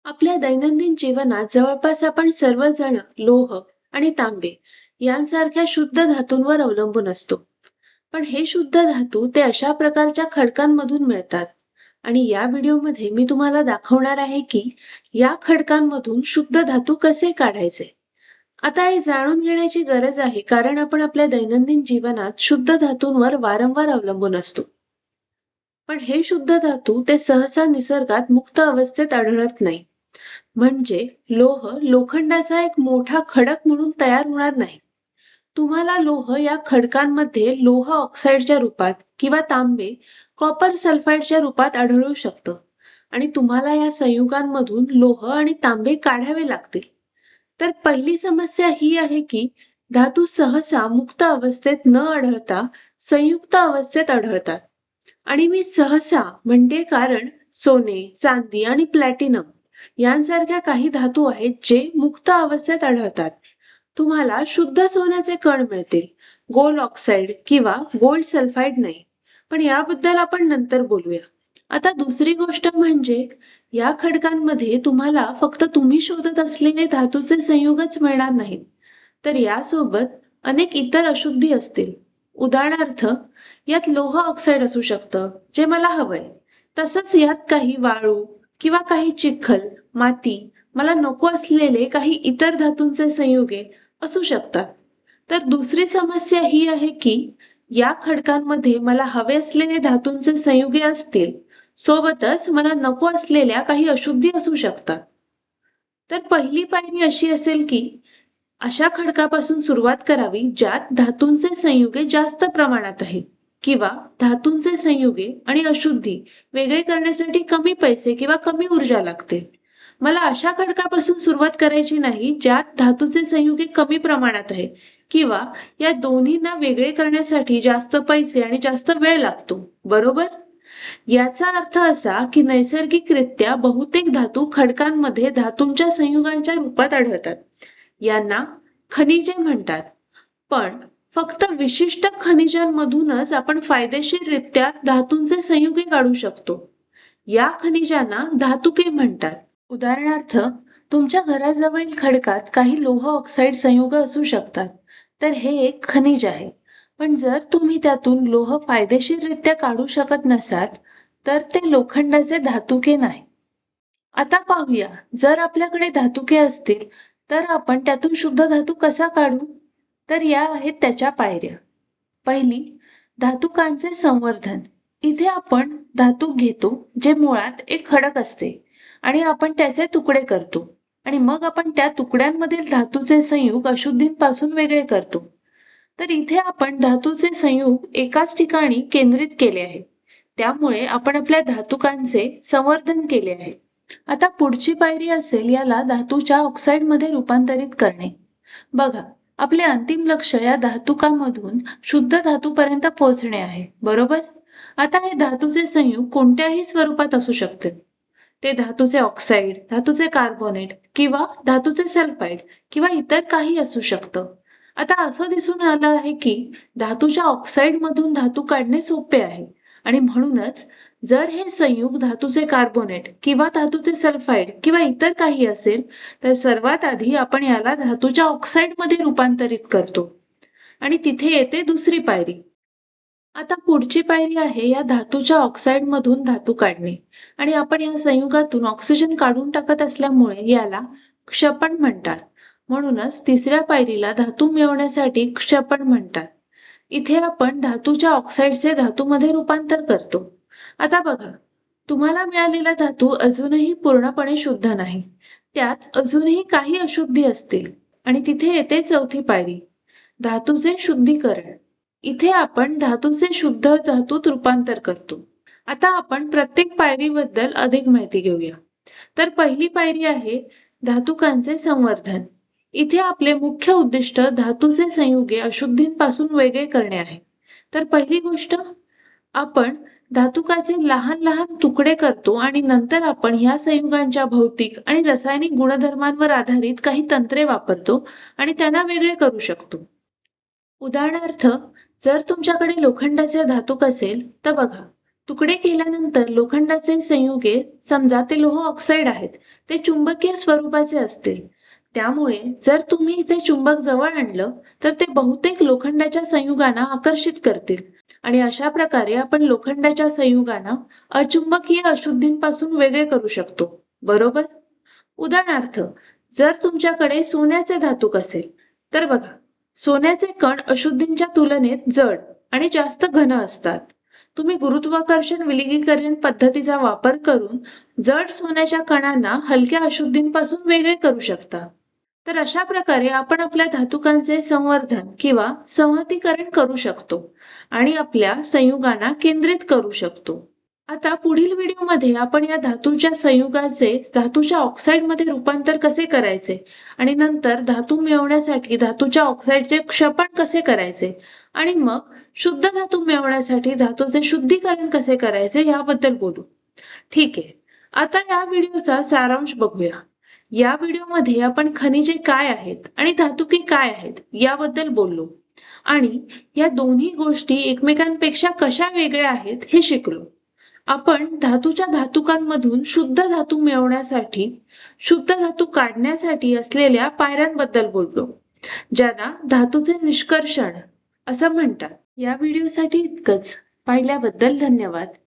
आपल्या दैनंदिन जीवनात जवळपास आपण सर्वजण लोह आणि तांबे यांसारख्या शुद्ध धातूंवर अवलंबून असतो. पण हे शुद्ध धातू ते अशा प्रकारच्या खडकांमधून मिळतात आणि या व्हिडिओमध्ये मी तुम्हाला दाखवणार आहे की या खडकांमधून शुद्ध धातू कसे काढायचे. आता हे जाणून घेण्याची गरज आहे कारण आपण आपल्या दैनंदिन जीवनात शुद्ध धातूंवर वारंवार अवलंबून असतो. पण हे शुद्ध धातू ते सहसा निसर्गात मुक्त अवस्थेत आढळत नाही. म्हणजे लोह लोखंडाचा एक मोठा खडक म्हणून तयार होणार नाही. तुम्हाला लोह या खडकांमध्ये लोह ऑक्साईडच्या रूपात किंवा तांबे कॉपर सल्फाईडच्या रूपात आढळू शकतं आणि तुम्हाला या संयुगांमधून लोह आणि तांबे काढावे लागतील. तर पहिली समस्या ही आहे की धातू सहसा मुक्त अवस्थेत न आढळता संयुक्त अवस्थेत आढळतात. आणि मी सहसा म्हणते कारण सोने, चांदी आणि प्लॅटिनम यांसारख्या काही धातू आहेत जे मुक्त अवस्थेत आढळतात. तुम्हाला शुद्ध सोन्याचे कण मिळतील, गोल्ड ऑक्साईड किंवा गोल्ड सल्फाईड नाही. पण याबद्दल आपण नंतर बोलूया. आता दुसरी गोष्ट म्हणजे या खडकांमध्ये तुम्हाला फक्त तुम्ही शोधत असलेले धातूचे संयुगच मिळणार नाहीत, तर यासोबत अनेक इतर अशुद्धी असतील. उदाहरणार्थ, यात लोह ऑक्साईड असू शकतं, जे मला हवंय. तसंच यात काही वाळू किंवा काही चिखल, माती, मला नको असलेले काही इतर धातूंचे संयुगे असू शकतात. तर दुसरी समस्या ही आहे की या खडकांमध्ये मला हवे असलेले धातूंचे संयुगे असतील, सोबतच मला नको असलेल्या काही अशुद्धी असू शकतात. तर पहिली पायरी अशी असेल की अशा खडकापासून सुरुवात करावी ज्यात धातूंचे संयुगे जास्त प्रमाणात आहेत किंवा धातूंचे संयुगे आणि अशुद्धी वेगळे करण्यासाठी कमी पैसे किंवा कमी ऊर्जा लागते. मला अशा खडकापासून सुरुवात करायची नाही ज्यात धातूचे संयुगे कमी प्रमाणात आहेत किंवा या दोन्हींना वेगळे करण्यासाठी जास्त पैसे आणि जास्त वेळ लागतो, बरोबर? याचा अर्थ असा की नैसर्गिकरित्या बहुतेक धातू खडकांमध्ये धातूंच्या संयुगांच्या रूपात आढळतात. यांना खनिजे म्हणतात. पण फक्त विशिष्ट खनिजांमधूनच आपण फायदेशीररित्या धातूंचे संयुगे काढू शकतो. या खनिजांना धातुके म्हणतात. उदाहरणार्थ, तुमच्या घराजवळील खडकात काही लोह ऑक्साईड संयुग असू शकतात, तर हे एक खनिज आहे. पण जर तुम्ही त्यातून लोह फायदेशीररित्या काढू शकत नसाल, तर ते लोखंडाचे धातुके नाही. आता पाहूया, जर आपल्याकडे धातुके असतील तर आपण त्यातून शुद्ध धातू कसा काढू? तर या आहेत त्याच्या पायऱ्या. पहिली, धातुकांचे संवर्धन. इथे आपण धातू घेतो जे मुळात एक खडक असते आणि आपण त्याचे तुकडे करतो आणि मग आपण त्या तुकड्यांमधील धातूचे संयुग अशुद्धींपासून वेगळे करतो. तर इथे आपण धातूचे संयुग एकाच ठिकाणी केंद्रित केले आहे. त्यामुळे आपण आपल्या धातुकांचे संवर्धन केले आहे. आता पुढची पायरी असेल याला धातूच्या ऑक्साईडमध्ये रूपांतरित करणे. बघा, आपले अंतिम लक्ष या धातुकामधून शुद्ध धातूपर्यंत पोहोचणे आहे, बरोबर? आता हे धातूचे संयुग कोणत्याही स्वरूपात असू शकते. ते धातूचे ऑक्साईड, धातूचे कार्बोनेट किंवा धातूचे सल्फाईड किंवा इतर काही असू शकतं. आता असं दिसून आलं आहे की धातूच्या ऑक्साईडमधून धातू काढणे सोपे आहे आणि म्हणूनच जर हे संयुग धातूचे कार्बोनेट किंवा धातूचे सल्फाईड किंवा इतर काही असेल तर सर्वात आधी आपण याला धातूच्या ऑक्साईडमध्ये रूपांतरित करतो आणि तिथे येते दुसरी पायरी. आता पुढची पायरी आहे या धातूच्या ऑक्साईडमधून धातू काढणे आणि आपण या संयुगातून ऑक्सिजन काढून टाकत असल्यामुळे याला क्षपण म्हणतात. म्हणूनच तिसऱ्या पायरीला धातू मिळवण्यासाठी क्षपण म्हणतात. इथे आपण धातूच्या ऑक्साईडचे धातूमध्ये रूपांतर करतो. आता बघा, तुम्हाला मिळालेला धातू अजूनही पूर्णपणे शुद्ध नाही. त्यात अजूनही काही अशुद्धी असतील आणि तिथे येते चौथी पायरी, धातूचे शुद्धीकरण. इथे आपण धातूचे शुद्ध धातूत रूपांतर करतो. आता आपण प्रत्येक पायरीबद्दल अधिक माहिती घेऊया. तर पहिली पायरी आहे धातुकांचे संवर्धन. इथे आपले मुख्य उद्दिष्ट धातूचे संयुगे अशुद्धींपासून वेगळे करणे आहे. तर पहिली गोष्ट, आपण धातुकाचे लहान लहान तुकडे करतो आणि नंतर आपण ह्या संयुगांच्या भौतिक आणि रासायनिक गुणधर्मांवर आधारित काही तंत्रे वापरतो आणि त्यांना वेगळे करू शकतो. उदाहरणार्थ, जर तुमच्याकडे लोखंडाचे धातूक असेल तर बघा, तुकडे केल्यानंतर लोखंडाचे संयुगे, समजा ते लोह ऑक्साईड आहेत, ते चुंबकीय स्वरूपाचे असतील. त्यामुळे जर तुम्ही इथे चुंबक जवळ आणलं तर ते बहुतेक लोखंडाच्या संयुगांना आकर्षित करतील आणि अशा प्रकारे आपण लोखंडाच्या संयुगांना अचुंबकीय अशुद्धींपासून वेगळे करू शकतो. बरोबर? उदाहरणार्थ, जर तुमच्याकडे सोन्याचे धातूक असेल तर बघा, सोन्याचे कण अशुद्धींच्या तुलनेत जड आणि जास्त घन असतात. तुम्ही गुरुत्वाकर्षण विलगीकरण पद्धतीचा वापर करून जड सोन्याच्या कणांना हलक्या अशुद्धींपासून वेगळे करू शकता. तर अशा प्रकारे आपण आपल्या धातुकांचे संवर्धन किंवा संहतीकरण करू शकतो आणि आपल्या संयुगांना केंद्रित करू शकतो. आता पुढील व्हिडिओमध्ये आपण या धातूच्या संयुगाचे धातूच्या ऑक्साईडमध्ये रूपांतर कसे करायचे आणि नंतर धातू मिळवण्यासाठी धातूच्या ऑक्साईडचे क्षपण कसे करायचे आणि मग शुद्ध धातू मिळवण्यासाठी धातूचे शुद्धीकरण कसे करायचे याबद्दल बोलू. ठीक आहे. आता या व्हिडिओचा सारांश बघूया. या व्हिडिओमध्ये आपण खनिजे काय आहेत आणि धातुके काय आहेत याबद्दल बोललो आणि या दोन्ही गोष्टी एकमेकांपेक्षा कशा वेगळ्या आहेत हे शिकलो. आपण धातूच्या धातुकांमधून शुद्ध धातू मिळवण्यासाठी, शुद्ध धातू काढण्यासाठी असलेल्या पायऱ्यांबद्दल बोललो, ज्यांना धातूचे निष्कर्षण असं म्हणतात. या व्हिडिओसाठी इतकंच. पाहिल्याबद्दल धन्यवाद.